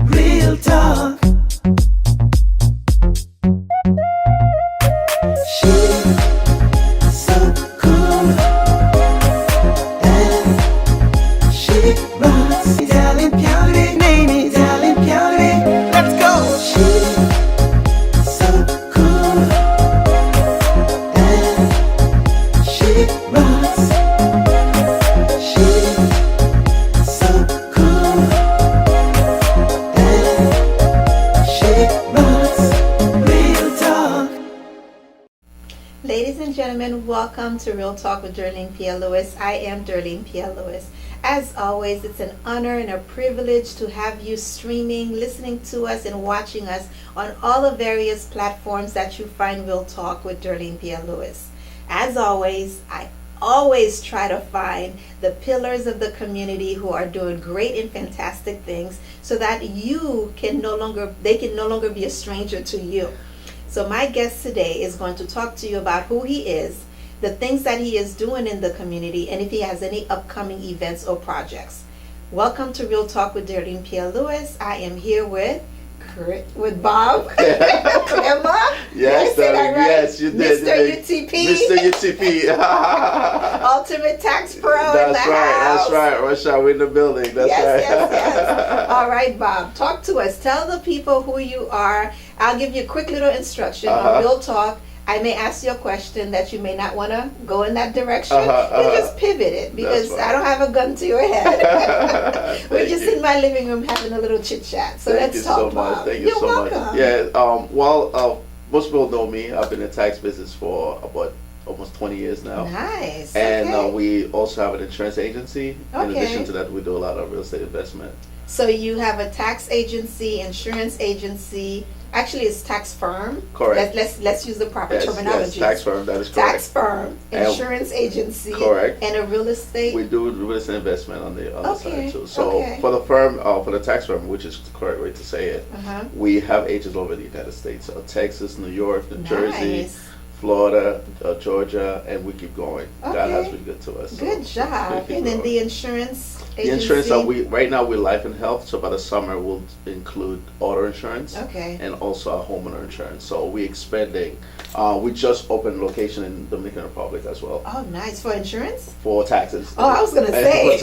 Real talk. She's so cool and she rocks. Darling Pierre, name is Darling Pierre. Let's go. She's so cool and she rocks. She's so cool and she rocks. Real talk. Ladies and gentlemen, welcome to Real Talk with DERLINE Pierre-LOUIS. I am DERLINE Pierre-LOUIS. As always, it's an honor and a privilege to have you streaming, listening to us, and watching us on all the various platforms that you find Real Talk with DERLINE Pierre-LOUIS. As always, I always try to find the pillars of the community who are doing great and fantastic things so that they can no longer be a stranger to you. So my guest today is going to talk to you about who he is, the things that he is doing in the community, and if he has any upcoming events or projects. Welcome to Real Talk with DERLINE Pierre-LOUIS. I am here with Bob Clement. Yes, did I say that right? Yes, you did. Mr. UTP. Mr. UTP. Ultimate Tax Pro in the That's right. house. That's right. Rush hour in the building. That's right. Yes. All right, Bob. Talk to us. Tell the people who you are. I'll give you a quick little instruction on Real Talk. I may ask you a question that you may not want to go in that direction. You just pivot it because I don't have a gun to your head. We're just in my living room having a little chit chat. So let's talk, Bob. Thank you so much. Yeah. Most people know me. I've been in the tax business for about almost 20 years now. Nice. And okay. We also have an insurance agency. Okay. In addition to that, we do a lot of real estate investment. So you have a tax agency, insurance agency. Actually, it's tax firm. Correct. Let's use the proper terminology. Yes, tax firm. That is correct. Tax firm, insurance agency. Correct. And a real estate. We do real estate investment on the other side too. So for the firm, for the tax firm, which is the correct way to say it, we have agents over the United States, so Texas, New York, New Jersey, Florida, Georgia, and we keep going. God has been good to us. Good job. And then the insurance agency? The insurance, right now we're life and health, so by the summer we'll include auto insurance and also our homeowner insurance. So we're expanding. We just opened a location in Dominican Republic as well. Oh, nice. For insurance? For taxes. Oh, I was going to say. For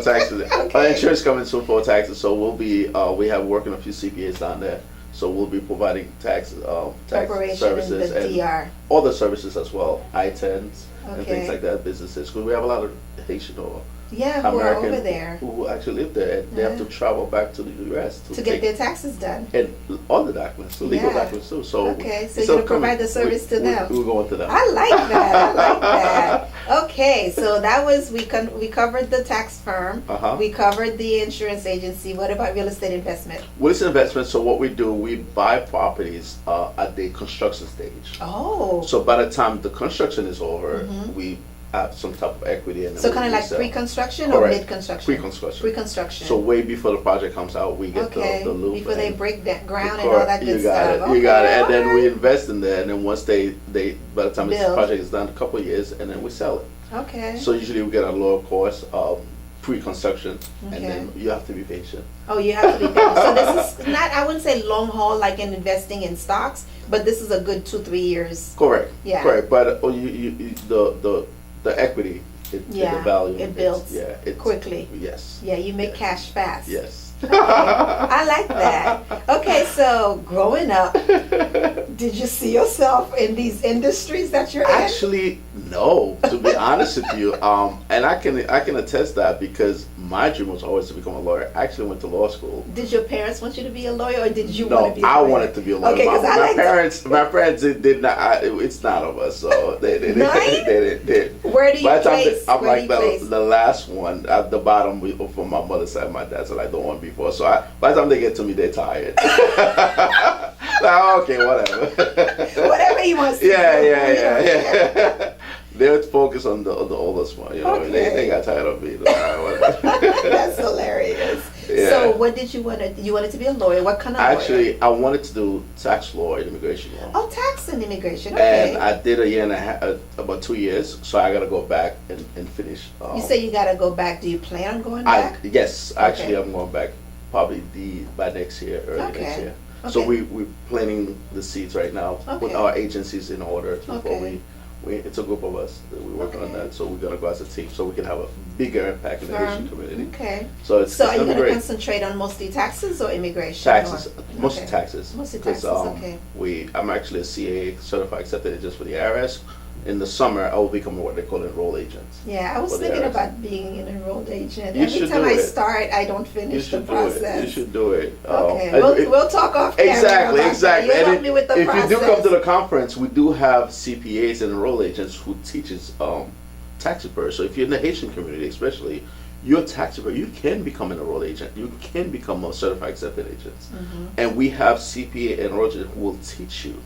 taxes. Insurance coming soon for taxes, so we'll be, we have working a few CPAs down there. So we'll be providing tax services and DR. other services as well, I-10s and things like that, businesses. Because we have a lot of Haitian or who are over there who actually live there, and they have to travel back to the U.S. to get their taxes done. And all the documents, the legal documents too. So so you're going to provide the service to them. We're going to them. I like that. Okay, so that was, we covered the tax firm. We covered the insurance agency. What about real estate investment? Real estate investment, so what we do, we buy properties at the construction stage. Oh. So by the time the construction is over, we have some type of equity in it. So kind of like pre-construction or mid-construction? Pre-construction. Pre-construction. So way before the project comes out, we get the loop. Before they break that ground and all that good stuff. You got it. And then we invest in there, and then once by the time this project is done, a couple of years, and then we sell it. Okay. So usually we get a lower cost pre-construction, and then you have to be patient. Oh, you have to be patient. So this is not, I wouldn't say long haul like in investing in stocks, but this is a good 2-3 years. Correct. Yeah. Correct. But the equity, the value, it builds quickly. Yes. Yeah, you make cash fast. Yes. Okay. I like that. Okay, so growing up, did you see yourself in these industries that you're in? Actually, no. To be honest with you, and I can attest that because my dream was always to become a lawyer. I actually went to law school. Did your parents want you to be a lawyer, or did you want to be a lawyer? No, I wanted to be a lawyer. Okay, my parents did not. It's not of us, so they did. Where do you place? I'm like the last one at the bottom from my mother's side. My dad's like the one before. So by the time they get to me, they're tired. Like, okay, whatever. Whatever he wants to do. Yeah. They would focus on the oldest one, you know. They got tired of me. That's hilarious. Yeah. So what did you want to? You wanted to be a lawyer. What kind of lawyer? Actually, I wanted to do tax law and immigration law. Oh, tax and immigration. Okay. And I did a year and a half, about 2 years. So I got to go back and finish. You say you got to go back. Do you plan on going back? Yes, actually, I'm going back probably by next year, early next year. Okay. So we're planning the seats right now, with our agencies in order before it's a group of us that we're working on that. So we're gonna go as a team so we can have a bigger impact in the Haitian community. Okay. So it's are you gonna gonna concentrate on mostly taxes or immigration? Taxes, mostly taxes. Mostly taxes. Okay. I'm actually a CA certified accepted agent for the IRS. In the summer, I will become what they call enrolled agents. Yeah, I was thinking about being an enrolled agent. Every time I start, I don't finish the process. You should do it. Okay, we'll talk off camera. Exactly. You help me with the process. If you do come to the conference, we do have CPAs and enrolled agents who teaches tax preparers. So if you're in the Haitian community, especially, you're a tax preparer, you can become an enrolled agent. You can become a certified accepted agent. And we have CPA and enrolled agents who will teach you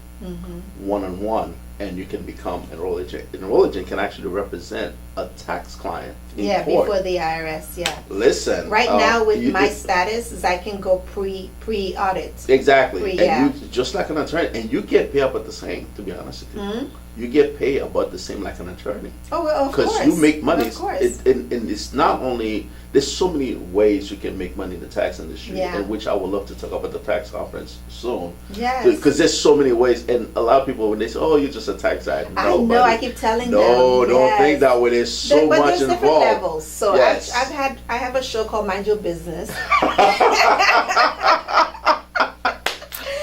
one-on-one, and you can become an enrolled agent. An enrolled agent can actually represent a tax client in court. Before the IRS. Yeah. Listen. Right now, with my status, is I can go pre-audit. Exactly. And you just like an attorney, and you get paid about the same. To be honest with you, you get paid about the same like an attorney. Oh, well, of course. Because you make money. Of course. And it's not only. There's so many ways you can make money in the tax industry, and which I would love to talk about at the tax conference soon. Yes. Because there's so many ways, and a lot of people when they say, "Oh, you're just a tax guy," I know. I keep telling them. No, don't think that way. There's so much there's involved. Different levels. So yes. I have a show called Mind Your Business.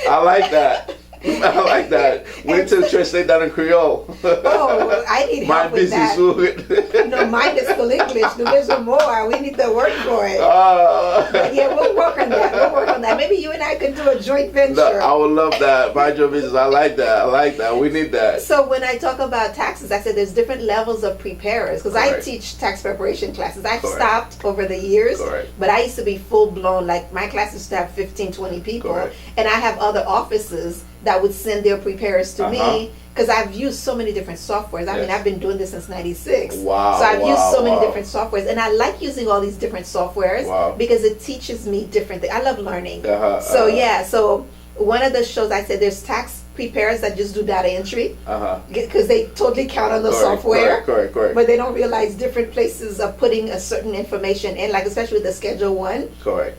I like that. I like that. We need to translate that in Creole. Oh, I need help with that. No, mine is full English. No, there's no more. We need the word for it. But yeah, we'll work on that. Maybe you and I could do a joint venture. No, I would love that. Mind your business. I like that. We need that. So when I talk about taxes, I said there's different levels of preparers because I teach tax preparation classes. I've stopped over the years, but I used to be full blown. Like my classes used to have 15, 20 people, and I have other offices that would send their preparers to me because I've used so many different softwares. I mean, I've been doing this since '96. Wow! So I've used so many different softwares, and I like using all these different softwares because it teaches me different things. I love learning. So one of the shows I said there's tax preparers that just do data entry because they totally count on the software, correct. but they don't realize different places of putting a certain information in, like especially with the Schedule 1. Correct.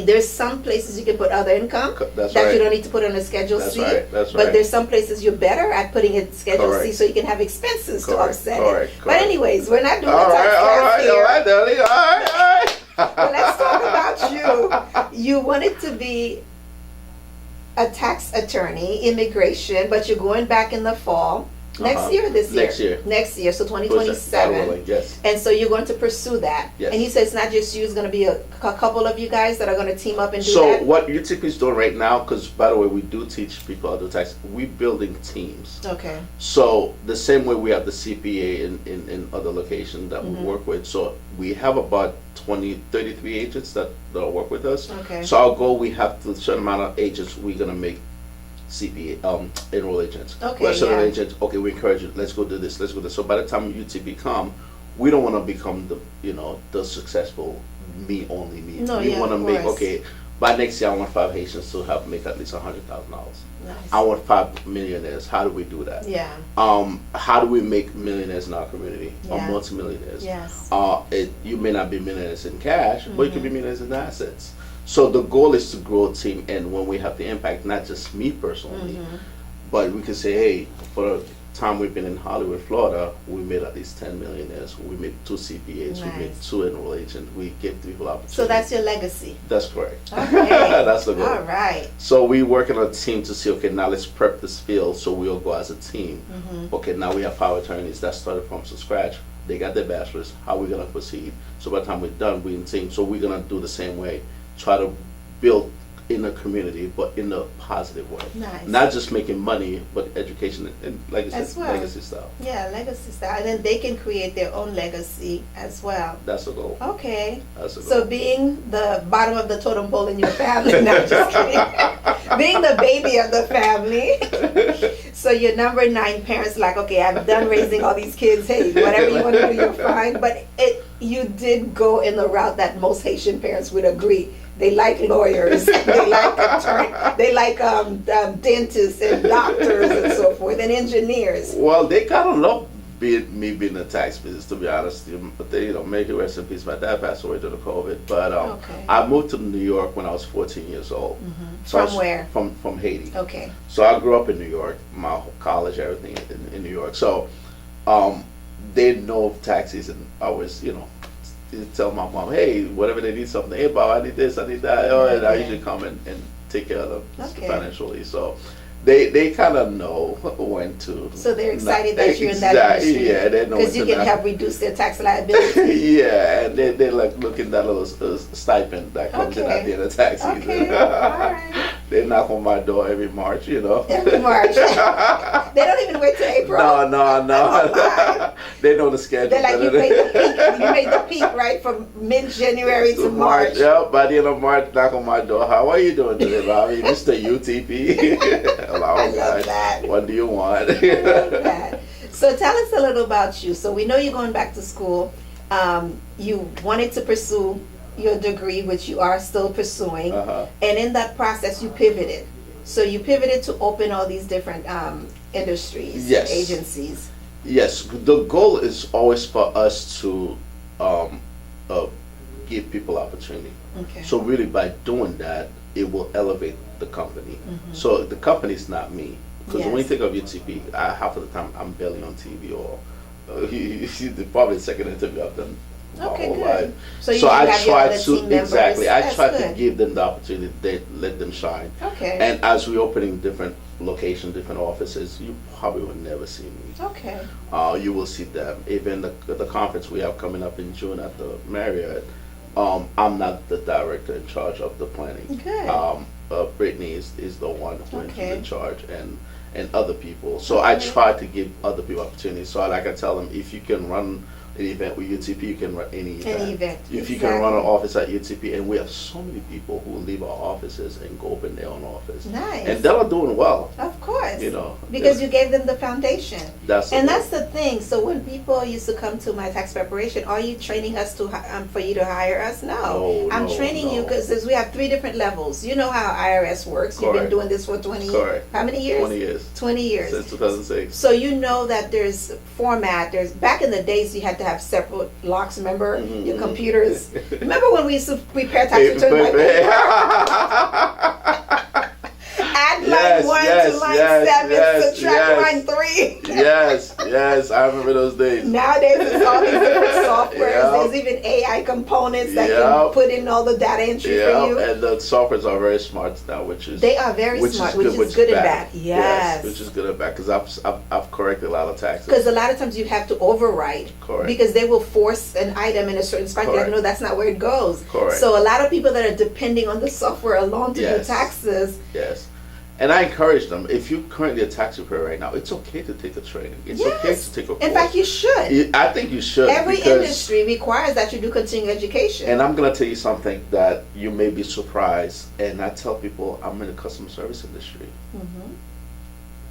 There's some places you can put other income that you don't need to put on a Schedule C. That's but there's some places you're better at putting it Schedule C so you can have expenses to offset it. But anyways, we're not doing the tax class here. All right. Well, let's talk about you. You wanted to be a tax attorney, immigration, but you're going back in the fall. Next year or this year? Next year, so 2027. Yes. And so you're going to pursue that. Yes. And you said it's not just you, it's going to be a couple of you guys that are going to team up and do that? So what UTP is doing right now, because by the way, we do teach people how to do tax, we're building teams. Okay. So the same way we have the CPA in other locations that we work with. So we have about 33 agents that work with us. Okay. So our goal, we have to, a certain amount of agents we're going to make CPA, enroll agents. Okay, agents, okay, we encourage you, let's go do this, let's go do this. So by the time UTP come, we don't want to become the successful me. No, we want to make, okay, by next year I want 5 Haitians to make at least $100,000. Nice. I want 5 millionaires. How do we do that? Yeah. How do we make millionaires in our community or multimillionaires? Yes. You may not be millionaires in cash, but you can be millionaires in assets. So the goal is to grow a team, and when we have the impact, not just me personally, but we can say, hey, for the time we've been in Hollywood, Florida, we made at least 10 millionaires. We made 2 CPAs. We made 2 enroll agents. We give people opportunities. So that's your legacy. That's correct. Okay. That's the goal. All right. So we working on a team to see, okay, now let's prep this field so we'll go as a team. Okay, now we have power attorneys that started from scratch. They got their bachelor's. How are we going to proceed? So by the time we're done, we're in team. So we're going to do the same way. Try to build in a community, but in a positive way. Nice. Not just making money, but education and legacy style. Yeah, legacy style. And then they can create their own legacy as well. That's the goal. Okay. That's the goal. So being the bottom of the totem pole in your family, no, just kidding. Being the baby of the family. So your number 9 parents like, okay, I'm done raising all these kids. Hey, whatever you want to do, you're fine. But you did go in the route that most Haitian parents would agree. They like lawyers, they like dentists and doctors and so forth, and engineers. Well, they kind of love me being in the tax business, to be honest. But they, make it rest in peace. My dad passed away during COVID, but I moved to New York when I was 14 years old. Mm-hmm. So from where? From Haiti. Okay. So I grew up in New York, my whole college, everything in New York. So they know taxis, and I was, tell my mom, hey, whatever they need something, hey, Bob, I need this, I need that, and I usually come and take care of them financially. So they kind of know when to. So they're excited that you're in that industry. Yeah, they know because you can help reduce their tax liability. Yeah, and they like looking at that little stipend that comes in at the end of tax season. Okay, all right. They knock on my door every March, Every March. They don't even wait till April. No. They know the schedule. They're like, you made the peak, right, from mid-January to March. Yeah, by the end of March, knock on my door. How are you doing today, Bobby? Mr. UTP. I love that. What do you want? I love that. So tell us a little about you. So we know you're going back to school. You wanted to pursue your degree, which you are still pursuing, and in that process you pivoted. So you pivoted to open all these different industries, agencies. Yes, the goal is always for us to give people opportunity. Okay. So really by doing that, it will elevate the company. Mm-hmm. So the company is not me. Because when you think of UTP, half of the time I'm barely on TV, or probably the second interview I've done my whole life. So I try to give them the opportunity, let them shine. Okay. And as we're opening different locations, different offices, you probably will never see me. Okay. You will see them. Even the conference we have coming up in June at the Marriott, I'm not the director in charge of the planning. Okay. Brittany is the one who is in charge, and other people. So I try to give other people opportunities. So like I tell them, if you can run an event with UTP, you can run any event. If you can run an office at UTP, and we have so many people who leave our offices and go open their own office. Nice. And they're doing well. Of course. Because you gave them the foundation. That's the thing. So when people used to come to my tax preparation, are you training us to for you to hire us? No. I'm training you because we have 3 different levels. You know how IRS works. Correct. You've been doing this for 20 years. Correct. How many years? 20 years. 20 years. Since 2006. So you know that there's format. Back in the days you had to have separate locks, remember? Mm-hmm. Your computers. Remember when we used to prepare tax returns by paper? Add line 1 to line 7, subtract line 3. Yes, I remember those days. Nowadays there's all these different softwares. There's even AI components that can put in all the data entry for you. And the softwares are very smart now, they are very smart, which is good and bad. Yes, which is good and bad, because I've corrected a lot of taxes. Because a lot of times you have to overwrite. Correct. Because they will force an item in a certain spot. You're like, no, that's not where it goes. Correct. So a lot of people that are depending on the software alone to do taxes. Yes. And I encourage them, if you're currently a tax preparer right now, it's okay to take a training. It's okay to take a course. In fact, you should. I think you should. Every industry requires that you do continuing education. And I'm going to tell you something that you may be surprised. And I tell people I'm in the customer service industry. Mm-hmm.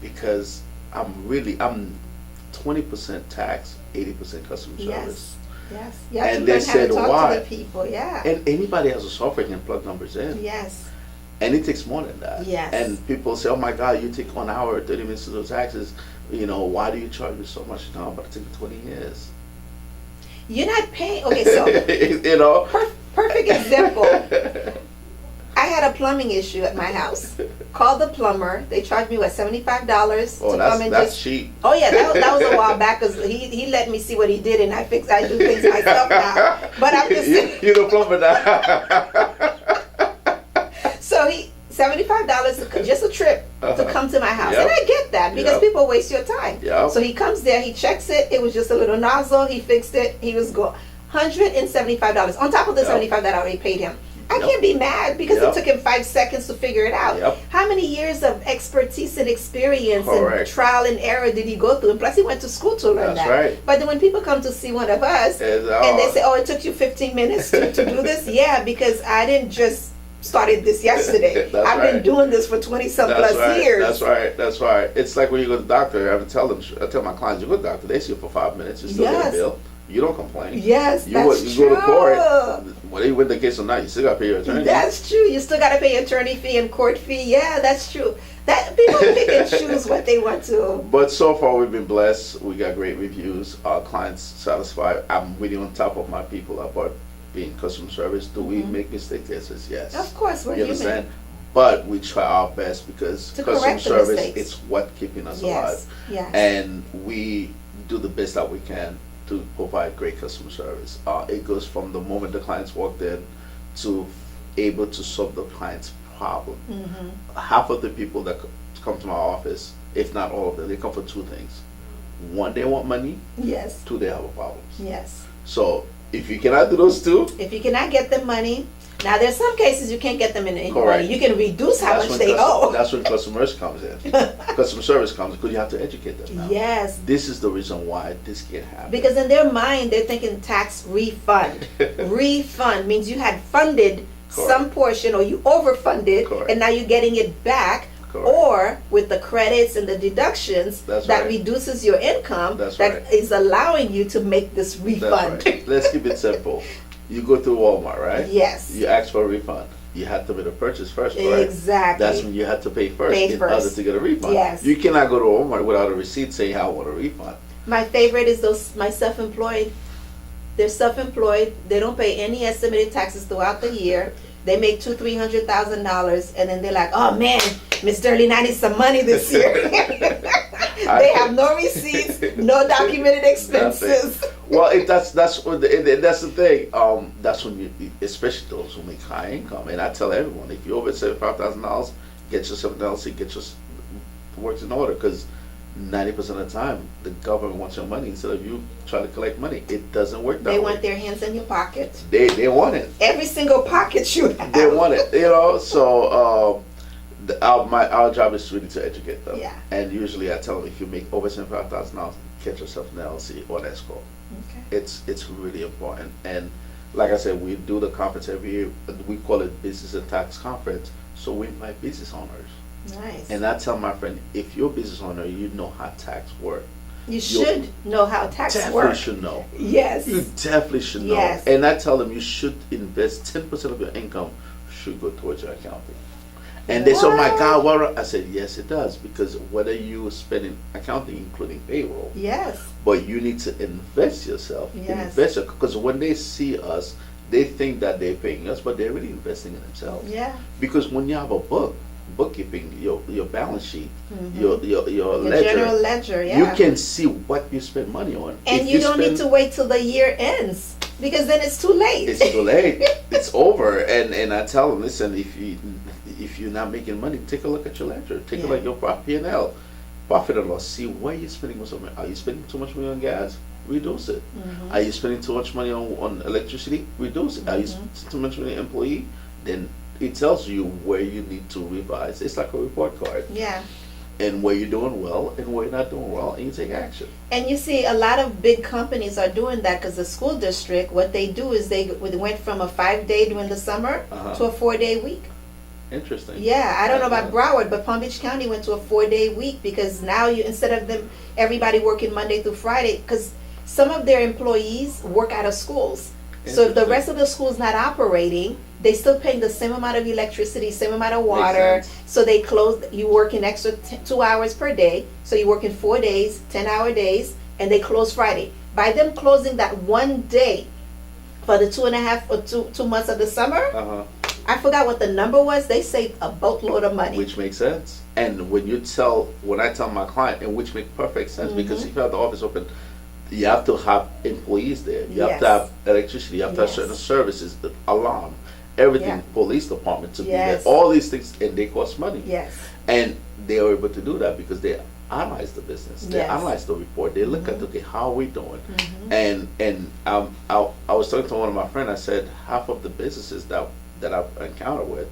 Because I'm 20% tax, 80% customer service. Yes. And they said, why? To the people. Yeah. And anybody has a software can plug numbers in. Yes. And it takes more than that. Yes. And people say, oh my God, you take 1 hour, 30 minutes to do taxes. Why do you charge me so much? No, but it took 20 years. You're not paying. Okay, so. Perfect example. I had a plumbing issue at my house. Called the plumber. They charged me $75 to come and that's cheap. Oh yeah, that was a while back, because he let me see what he did, and I do things myself now. But I'm just you the plumber now. So $75 just a trip to come to my house. And I get that, because people waste your time. So he comes there, he checks it. It was just a little nozzle. He fixed it. He was going $175 on top of the $75 that I already paid him. I can't be mad, because it took him 5 seconds to figure it out. How many years of expertise and experience and trial and error did he go through? And plus, he went to school to learn that. Right. But then when people come to see one of us and they say, oh, it took you 15 minutes to do this? Yeah, because I didn't just started this yesterday. I've been doing this for 20-some plus years. That's right. It's like when you go to the doctor. I tell my clients, you go to the doctor, they see you for 5 minutes, you still get a bill. you don't complain. Yes, you that's go true. to court, whether you win the case or not, you still got to pay your attorney. That's true. You still got to pay attorney fee and court fee. Yeah, that's true. That people pick and choose what they want to. But so far we've been blessed. We got great reviews. Our clients satisfied. I'm really on top of my people about being customer service. Do we make mistakes? Yes. Of course, we're you human. understand? But we try our best because To customer correct the service mistakes. is what keeping us Yes, alive. yes. And we do the best that we can to provide great customer service. It goes from the moment the clients walked in to able to solve the client's problem. Half of the people that come to my office, if not all of them, they come for two things. One, they want money. Yes. Two, they have a problem. Yes. So if you cannot do those two, If you cannot get them money, now there's some cases you can't get them in money. Correct. You can reduce how much they owe. That's when customers comes in. Customer service comes because you have to educate them now. Yes. This is the reason why this can't happen. Because in their mind, they're thinking tax refund. Refund means you had funded some portion or you overfunded Correct. and now you're getting it back. Correct. Or with the credits and the deductions That's that right. reduces your income, That's that right. is allowing you to make this That's refund. right. Let's keep it simple. You go through Walmart, right? Yes. You ask for a refund. You have to make a purchase first, right? Exactly. That's when you have to pay first Pay in first. order to get a refund. Yes. You cannot go to Walmart without a receipt saying I want a refund. My favorite is my self-employed. They're self-employed. They don't pay any estimated taxes throughout the year. They make $200,000-$300,000, and then they're like, "Oh man, Miss Derline, I need some money this year." They have no receipts, no documented expenses. Well, that's the thing. That's when you, especially those who make high income, and I tell everyone, if you're over $75,000, get yourself an LLC, get your works in order, because 90% of the time the government wants your money instead of you trying to collect money. It doesn't work that way. They want their hands in your pocket. They want it. Every single pocket you have. They want it. So our job is really to educate them. Yeah. And usually I tell them, if you make over $75,000, get yourself an LLC or an escrow. Okay. It's really important. And like I said, we do the conference every year. We call it Business and Tax Conference. So we invite business owners. Nice. And I tell my friend, if you're a business owner, you know how tax works. You should know how tax Definitely works. should know. Yes. You definitely should know. Yes. And I tell them you should invest 10% of your income should go towards your accounting. And they said, "Oh my God, what?" I said, "Yes, it does, because whether you spending accounting, including payroll, Yes. but you need to invest yourself. Yes. Because when they see us, they think that they're paying us, but they're really investing in themselves. Yeah. Because when you have a bookkeeping, your balance sheet, your The ledger, general ledger, yeah. you can see what you spend money on. And If you don't need spend- to wait till the year ends, because then it's too late. It's too late. It's over. And I tell them, listen, if you're not making money, take a look at your ledger. Take a look at your P&L, profit and loss. See where you're spending most of it. Are you spending too much money on gas? Reduce it. Are you spending too much money on electricity? Reduce it. Are you spending too much money on employee? Then it tells you where you need to revise. It's like a report card. Yeah. And where you're doing well and where you're not doing well, and you take action. And you see, a lot of big companies are doing that, because the school district, what they do is they went from a 5-day during the summer to a 4-day week. Interesting. Yeah, I don't know about Broward, but Palm Beach County went to a 4-day week, because now instead of everybody working Monday through Friday, because some of their employees work out of schools. So if the rest of the school's not operating, they still paying the same amount of electricity, same amount of water. Makes sense. So they close, you work an extra 2 hours per day. So you work in 4 days, 10-hour days, and they close Friday. By them closing that one day for the 2.5 or 2 months of the summer, I forgot what the number was, they saved a boatload of money. Which makes sense. And when I tell my client, and which makes perfect sense, because if you have the office open, you have to have employees there. You have to have electricity. You have to have certain services, the alarm, everything, police department to be there. All these things, and they cost money. Yes. And they are able to do that because they analyze the business. They analyze the report. They look at, okay, how are we doing? And I was talking to one of my friends. I said, half of the businesses that I've encountered with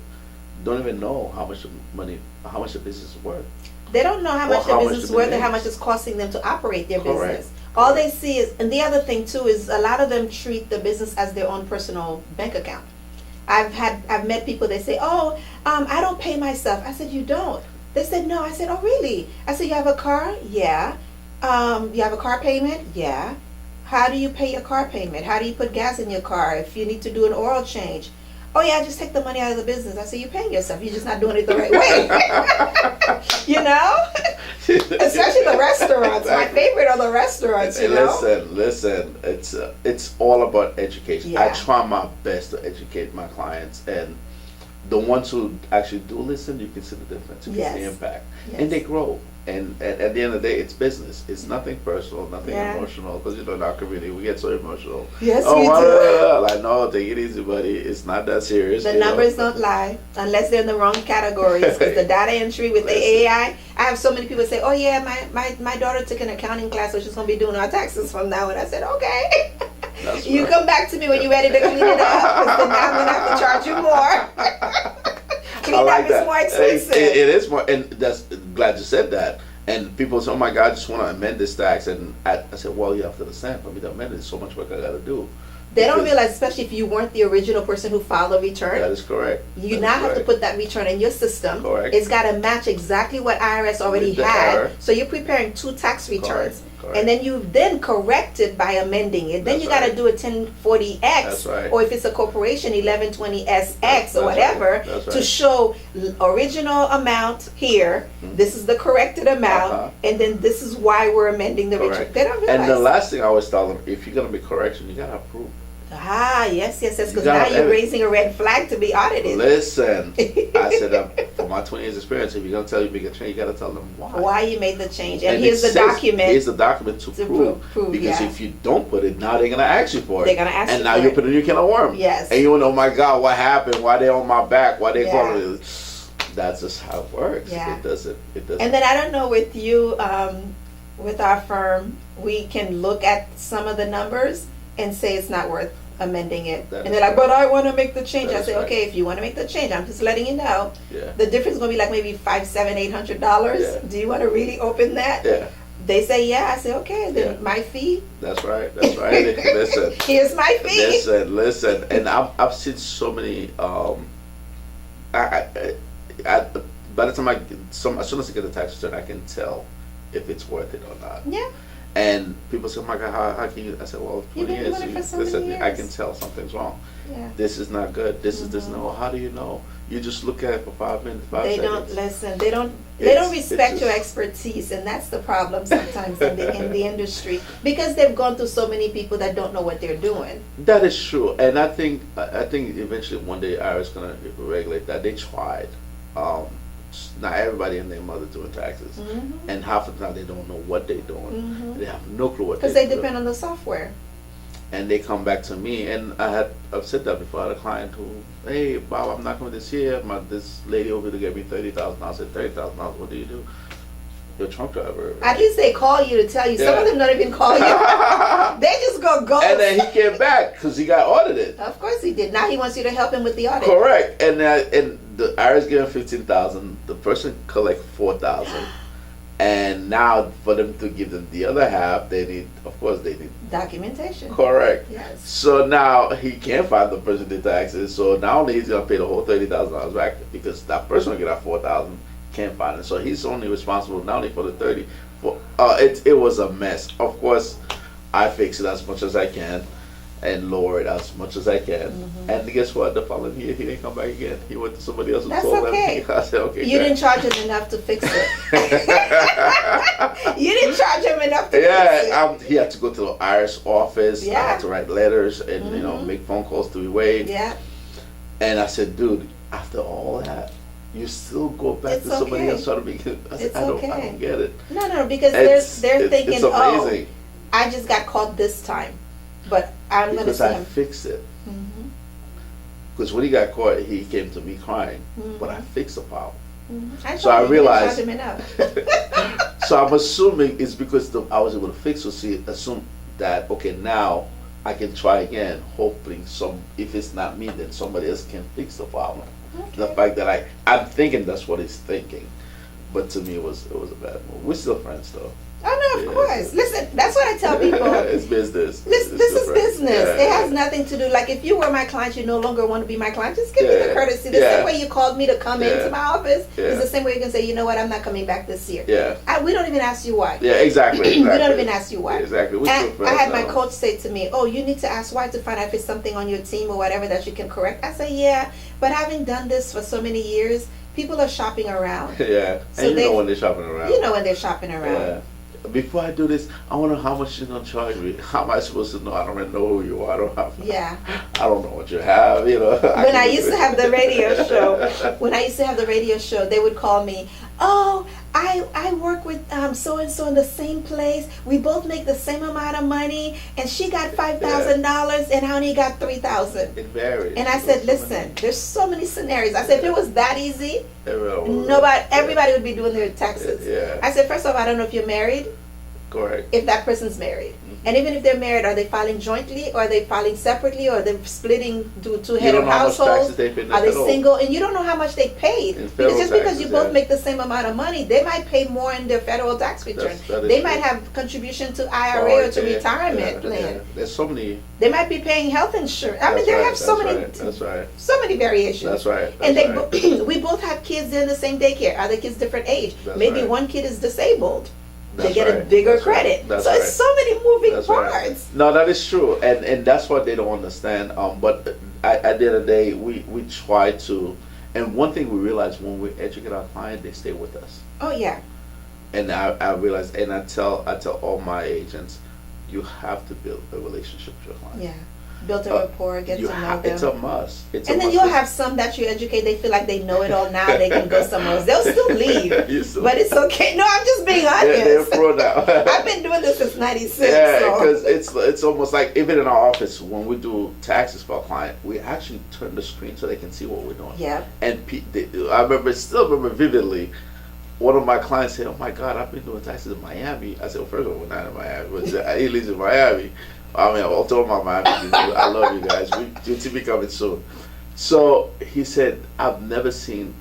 don't even know how much the business is worth. They don't know how much their business is worth and how much it's costing them to operate their business. All they see is, and the other thing too is, a lot of them treat the business as their own personal bank account. I've met people, they say, "Oh, I don't pay myself." I said, "You don't?" They said, "No." I said, "Oh, really?" I said, "You have a car?" "Yeah." "You have a car payment?" "Yeah." How do you pay your car payment? How do you put gas in your car? If you need to do an oil change, oh yeah, just take the money out of the business. I say, you're paying yourself. You're just not doing it the right way. You know? Especially the restaurants. Exactly. My favorite are the restaurants, you know? Listen, it's all about education. Yeah. I try my best to educate my clients, and the ones who actually do listen, you can see the difference. You can see the impact. Yes. And they grow. And at the end of the day, it's business. It's nothing personal, nothing emotional. Because, you know, in our community, we get so emotional. Yes, we do. I know, take it easy, buddy. It's not that serious. The numbers don't lie unless they're in the wrong categories. Because the data entry with the AI, I have so many people say, oh, yeah, my daughter took an accounting class, so she's going to be doing our taxes from now. And I said, okay. That's you come back to me when you're ready to clean it up. Because then I'm going to have to charge you more. Cleanup is more expensive. It is more, and that's glad you said that. And people say, "Oh my God, I just want to amend this tax." And I said, "Well, you have to understand. For me to amend it, so much work I got to do." They don't realize, especially if you weren't the original person who filed a return. That is correct. You now have to put that return in your system. Correct. It's got to match exactly what IRS already had. So you're preparing 2 tax returns. Correct. And then you then correct it by amending it. Then you got to do a 1040X, or if it's a corporation, 1120SX or whatever, to show original amount here. This is the corrected amount, and then this is why we're amending the return. They don't realize. And the last thing I always tell them, if you're going to be correction, you got to approve. Yes, because now you're raising a red flag to be audited. Listen, I said, for my 20 years experience, if you're going to tell you make a change, you got to tell them why. Why you made the change. And here's the document. Here's the document to prove. Because if you don't put it, now they're going to ask you for it. They're going to ask you for it. And now you're putting your can of worm. Yes. And you want to know, oh my God, what happened? Why they on my back? Why they calling me? That's just how it works. Yeah. It doesn't. And then I don't know with you, with our firm, we can look at some of the numbers and say it's not worth amending it. And they're like, but I want to make the change. I say, okay, if you want to make the change, I'm just letting you know. Yeah. The difference is going to be like maybe $500, $700, $800. Yeah. Do you want to really open that? Yeah. They say, yeah. I say, okay, then my fee. That's right. Listen. Here's my fee. Listen. And I've seen so many, by the time as soon as I get the tax return, I can tell if it's worth it or not. Yeah. And people say, oh my God, how can you? I said, well, 20 years, I can tell something's wrong. Yeah. This is not good. This is this. No, how do you know? You just look at it for 5 minutes, 5 seconds. They don't listen. They don't respect your expertise, and that's the problem sometimes in the industry, because they've gone through so many people that don't know what they're doing. That is true, and I think eventually one day IRS gonna regulate that. They tried. Not everybody and their mother doing taxes, and half the time they don't know what they're doing. They have no clue what they're doing. Because they depend on the software. And they come back to me, and I've said that before. I had a client who, hey Bob, I'm not coming this year. This lady over to get me $30,000. I said, $30,000. What do you do? You're a truck driver. At least they call you to tell you. Some of them don't even call you. They just go ghost. And then he came back because he got audited. Of course he did. Now he wants you to help him with the audit. Correct. And the IRS gave him $15,000. The person collect $4,000. And now for them to give them the other half, they need documentation. Correct. Yes. So now he can't find the person did taxes. So not only he's gonna pay the whole $30,000 back, because that person will get that $4,000, can't find it. So he's only responsible not only for the 30. It was a mess. Of course, I fix it as much as I can and lower it as much as I can. And guess what? The following year, he didn't come back again. He went to somebody else who told him. I said, okay. You didn't charge him enough to fix it. You didn't charge him enough to fix it. He had to go to the IRS office. I had to write letters and make phone calls to wait. Yeah. And I said, dude, after all that, you still go back to somebody else trying to make it. I said, I don't get it. No, because they're thinking, it's amazing. Oh, I just got caught this time, but I'm going to see him. Because I fixed it. Because when he got caught, he came to me crying, but I fixed the problem. So I realized. So I'm assuming it's because I was able to fix it. Assume that, okay, now I can try again. Hopefully, if it's not me, then somebody else can fix the problem. The fact that I'm thinking that's what he's thinking, but to me it was a bad move. We're still friends though. Oh Of course. Listen, that's what I tell people. It's business. This is business. It has nothing to do, like if you were my client, you no longer want to be my client, just give me the courtesy. The same way you called me to come into my office is the same way you can say, you know what, I'm not coming back this year. We don't even ask you why. Yeah, exactly. We don't even ask you why. Exactly. And I had my coach say to me, oh, you need to ask why to find out if it's something on your team or whatever that you can correct. I say, yeah, but having done this for so many years, people are shopping around. Yeah, so and you know when they're shopping around. You know when they're shopping around. Yeah. Before I do this, I want to know how much you're gonna charge me. How am I supposed to know? I don't even know who you are. I don't have. Yeah. I don't know what you have. You know. When I used to have the radio show, they would call me. Oh, I work with so and so in the same place. We both make the same amount of money, and she got $5,000, and I only got $3,000. It varies. And I said, listen, there's so many scenarios. I said, if it was that easy, everybody would be doing their taxes. Yeah. I said, first off, I don't know if you're married. Correct. If that person's married. And even if they're married, are they filing jointly, or are they filing separately, or are they splitting to head of households? Are they single? And you don't know how much they paid. Because just because you both make the same amount of money, they might pay more in their federal tax return. They might have contribution to IRA or to retirement plan. Yeah. There's so many. They might be paying health insurance. I mean, they have so many. That's right. So many variations. That's right. And we both have kids in the same daycare. Are the kids different age? Maybe one kid is disabled. They get a bigger credit. So it's so many moving parts. No, that is true, and that's what they don't understand. But at the end of the day, we try to, and one thing we realize when we educate our client, they stay with us. Oh yeah. And I realize, and I tell all my agents, you have to build a relationship with your client. Yeah. Build a rapport, get to know them. It's a must. And then you'll have some that you educate, they feel like they know it all now, they can go somewhere else. They'll still leave. But it's okay. No, I'm just being honest. They're pro now. I've been doing this since 96. Yeah, because it's almost like, even in our office, when we do taxes for a client, we actually turn the screen so they can see what we're doing. Yeah. And I still remember vividly, one of my clients said, oh my God, I've been doing taxes in Miami. I said, well, first of all, we're not in Miami. But he lives in Miami. I mean, I'll tell my Miami. I love you guys. UTP coming soon. So he said, I've never seen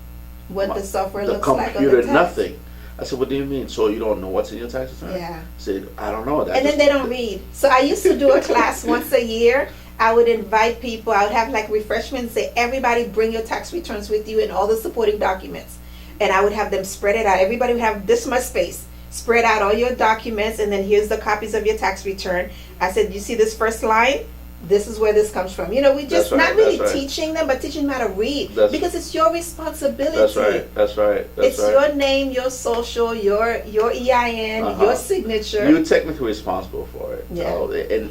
what the software looks like on the computer, tax. Nothing. I said, what do you mean? So you don't know what's in your tax return? Yeah. I said, I don't know. And then they don't read. So I used to do a class once a year. I would invite people. I would have like refreshments, say, everybody bring your tax returns with you and all the supporting documents. And I would have them spread it out. Everybody would have this much space. Spread out all your documents, and then here's the copies of your tax return. I said, you see this first line? This is where this comes from. You know, we just not really teaching them, but teaching them how to read. Because it's your responsibility. That's right. It's your name, your social, your EIN, your signature. You're technically responsible for it. Yeah.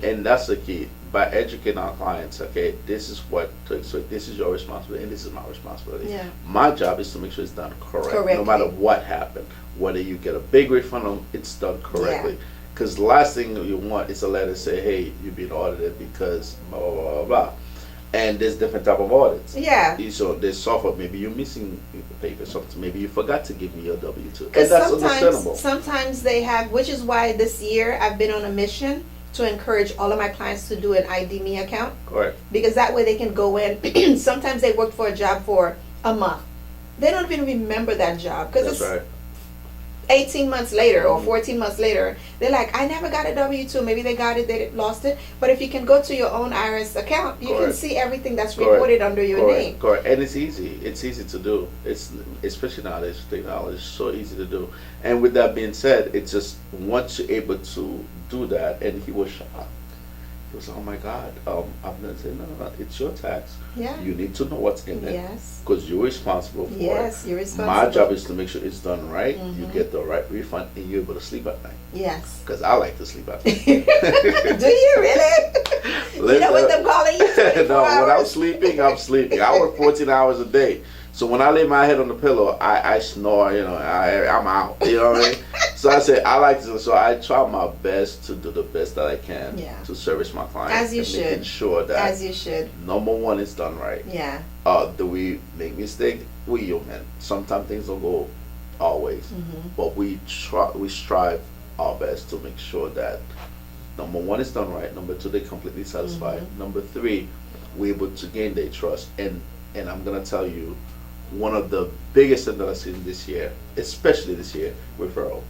And that's the key. By educating our clients, okay, this is what to expect. This is your responsibility, and this is my responsibility. Yeah. My job is to make sure it's done correctly. No matter what happened. Whether you get a big refund or it's done correctly. Because the last thing you want is a letter say, hey, you're being audited because blah, blah, blah, blah. And there's different type of audits. Yeah. So there's software, maybe you're missing paper, something. Maybe you forgot to give me your W-2. And that's understandable. Sometimes they have, which is why this year I've been on a mission to encourage all of my clients to do an ID Me account. Correct. Because that way they can go in. Sometimes they worked for a job for a month. They don't even remember that job. Because it's 18 months later or 14 months later, they're like, I never got a W-2. Maybe they got it, they lost it. But if you can go to your own IRS account, you can see everything that's reported under your name. Correct. And it's easy. It's easy to do. It's especially nowadays, technology is so easy to do. And with that being said, it's just once you're able to do that, and he was shocked. He was, oh my God, I'm going to say, no, it's your tax. Yeah. You need to know what's in it. Yes. Because you're responsible for it. Yes, you're responsible. My job is to make sure it's done right, you get the right refund, and you're able to sleep at night. Yes. Because I like to sleep at night. Do you really? You know what them calling you? No, when I'm sleeping, I'm sleeping. I work 14 hours a day. So when I lay my head on the pillow, I snore, you know, I'm out. You know what I mean? So I say, I like to, so I try my best to do the best that I can to service my clients. As you should. Making sure that as you should. Number one is done right. Yeah. Do we make mistakes? We human. Sometimes things don't go always. But we strive our best to make sure that number one is done right. Number two, they're completely satisfied. Number three, we're able to gain their trust. And I'm going to tell you, one of the biggest things that I've seen this year, especially this year, referral.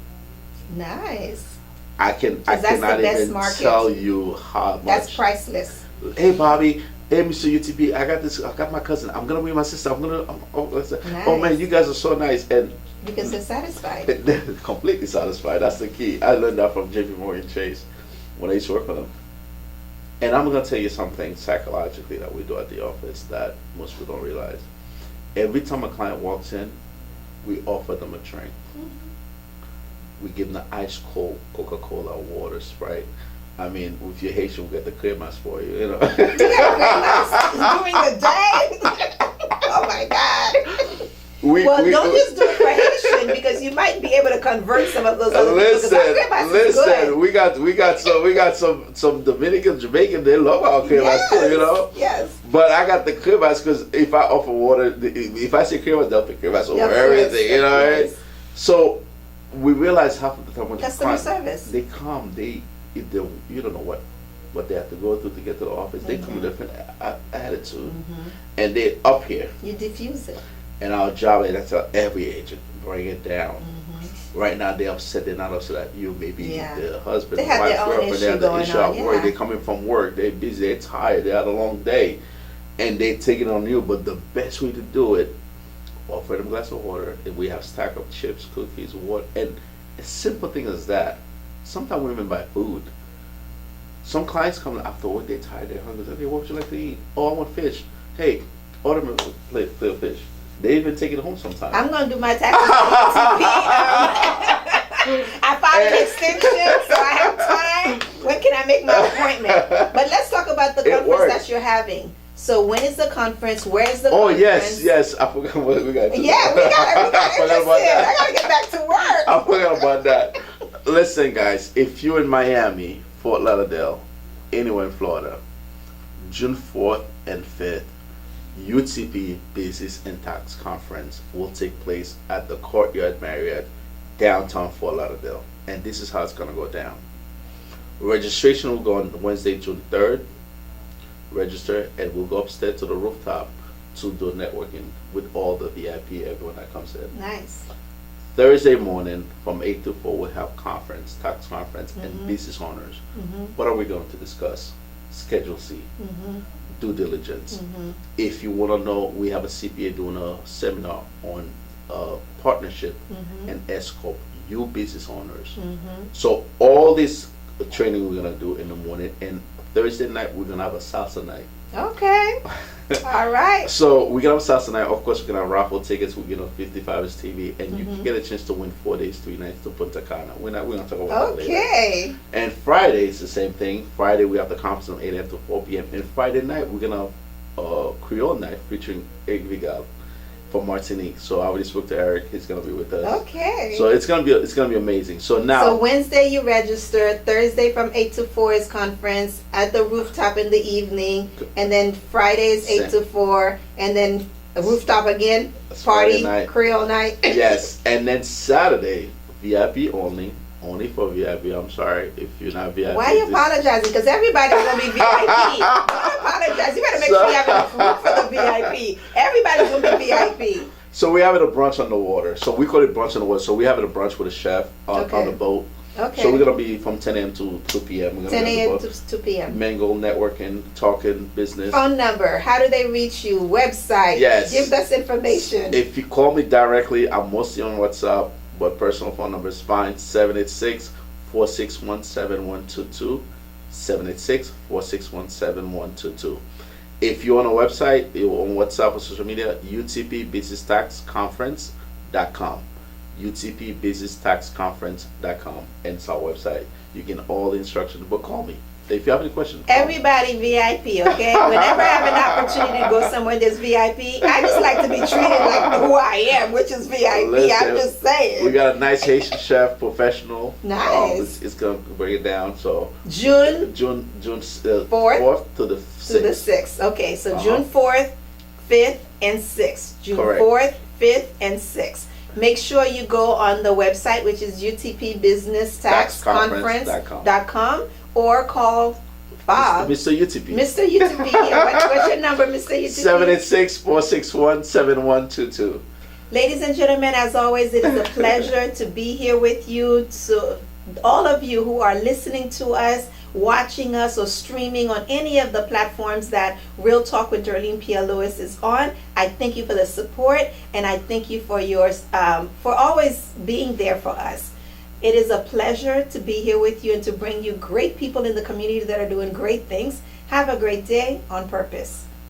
Nice. I cannot even tell you how much. That's priceless. Hey, Bobby. Hey, Mr. UTP. I got my cousin. I'm gonna meet my sister. Nice. Oh man, you guys are so nice. And because they're satisfied. they're completely satisfied. That's the key. I learned that from JP Morgan Chase when I used to work for them. And I'm gonna tell you something psychologically that we do at the office that most people don't realize. Every time a client walks in, we offer them a drink. We give them the ice cold Coca-Cola water Sprite. I mean, if you're Haitian, we'll get the clear mask for you, you know. You got clear mask during the day? Oh my God. Don't just do it for Haitian because you might be able to convert some of those other people. Listen, we got some Dominican, Jamaican. They love our clear mask too, you know. Yes. But I got the clear mask because if I offer water, if I say clear mask, they'll pick clear mask over everything, you know. Right? So we realize half of the time when customer service, they come, you don't know what they have to go through to get to the office. They come with a different attitude, and they're up here. You diffuse it. And our job is to tell every agent, bring it down. Right now they're upset. They're not upset at you. Maybe the husband, they have wife, their own girlfriend. They have the issue at work. Yeah. They're coming from work. They're busy. They're tired. They had a long day, and they take it on you. But the best way to do it, offer them a glass of water. And we have stack of chips, cookies, water, and a simple thing as that. Sometimes we even buy food. Some clients come after work. They're tired. They're hungry. Okay, what would you like to eat? Oh, I want fish. Hey, order me a plate of fish. They even take it home sometimes. I'm going to do my taxes on UTP. I filed an extension, so I have time. When can I make my appointment? But let's talk about the conference that you're having. So when is the conference? Where is the conference? Yes. I forgot what we got to do. Yeah, we got it. I got to get back to work. I forgot about that. Listen, guys, if you're in Miami, Fort Lauderdale, anywhere in Florida, June 4th and 5th, UTP Business and Tax Conference will take place at the Courtyard Marriott, downtown Fort Lauderdale. And this is how it's going to go down. Registration will go on Wednesday, June 3rd. Register, and we'll go upstairs to the rooftop to do networking with all the VIP, everyone that comes in. Nice. Thursday morning from 8 to 4, we'll have tax conference, and business owners. What are we going to discuss? Schedule C. Due diligence. If you want to know, we have a CPA doing a seminar on partnership and S-Corp, you business owners. So all this training we're going to do in the morning, and Thursday night we're going to have a salsa night. Okay. All right. So we're going to have a salsa night. Of course, we're going to have raffle tickets. We're going to 55's TV, and you can get a chance to win 4 days, 3 nights to Punta Cana. We're going to talk about that later. Okay. And Friday is the same thing. Friday we have the conference from 8 a.m. to 4 p.m. And Friday night we're going to have Creole night featuring Eric Vigal from Martinique. So I already spoke to Eric. He's going to be with us. Okay. So it's going to be amazing. So now. So Wednesday you register. Thursday from 8 to 4 is conference at the rooftop in the evening, and then Friday is 8 to 4, and then a rooftop again. Party night. Creole night. Yes, and then Saturday VIP only for VIP. I'm sorry if you're not VIP. Why are you apologizing? Because everybody's going to be VIP. Don't apologize. You better make sure you have enough room for the VIP. Everybody's going to be VIP. So we have it a brunch on the water. So we call it brunch on the water. So we have it a brunch with a chef on the boat. Okay. So we're going to be from 10 a.m. to 2 p.m. We're 10 a.m. to 2 p.m. Mingle, networking, talking, business. Phone number. How do they reach you? Website. Yes. Give us information. If you call me directly, I'm mostly on WhatsApp, but personal phone number is fine. 786-461-7122. 786-461-7122. If you're on a website, you're on WhatsApp or social media, utpbusinesstaxconference.com. utpbusinesstaxconference.com, and it's our website. You get all the instructions, but call me if you have any questions. Everybody VIP, okay? Whenever I have an opportunity to go somewhere that's VIP, I just like to be treated like who I am, which is VIP. Listen, I'm just saying. We got a nice Haitian chef, professional. Nice. It's going to bring it down. So June 4th to the 6th. Okay, so June 4th, 5th, and 6th. June 4th, 5th, and 6th. Make sure you go on the website, which is utpbusinesstaxconference.com, or call Bob. Mr. UTP. Mr. UTP. What's your number, Mr. UTP? 786-461-7122. Ladies and gentlemen, as always, it is a pleasure to be here with you. So all of you who are listening to us, watching us, or streaming on any of the platforms that Real Talk with Darlene Pierre-Louis is on. I thank you for the support, and I thank you for yours, for always being there for us. It is a pleasure to be here with you and to bring you great people in the community that are doing great things. Have a great day on purpose.